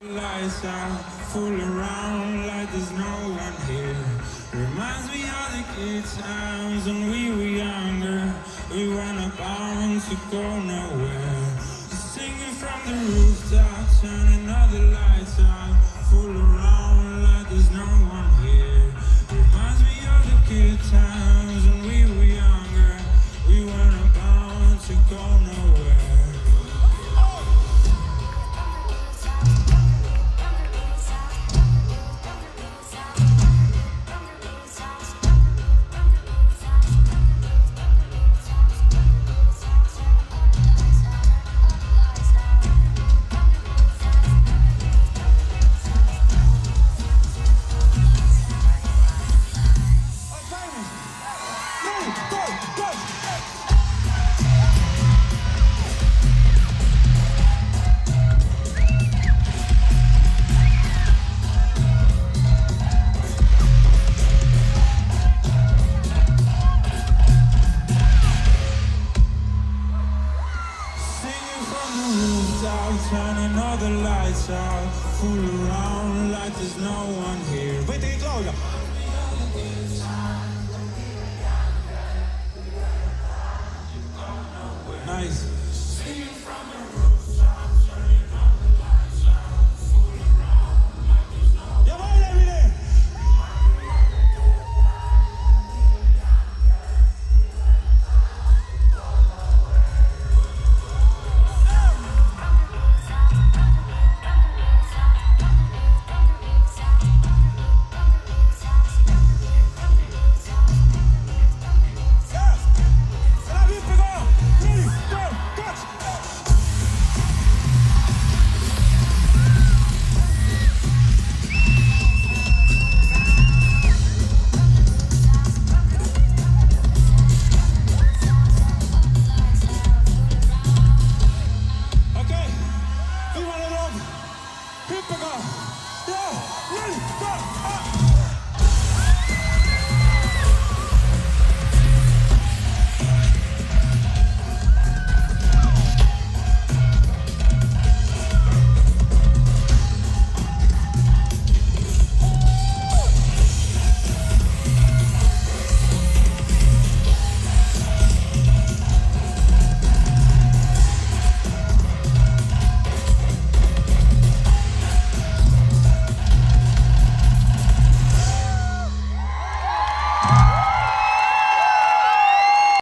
Lights out, fool around like there's no one here. Reminds me of the good times when we were younger. We weren't bound to go nowhere. Singing from the rooftop, turning all the lights out. Fool around like there's no one here. Reminds me of the good times when we were younger. We weren't bound to go nowhere. Turning all the lights out, fool around like there's no one here. Wait till you close. Nice. Hippica! Yeah! Ready! Go!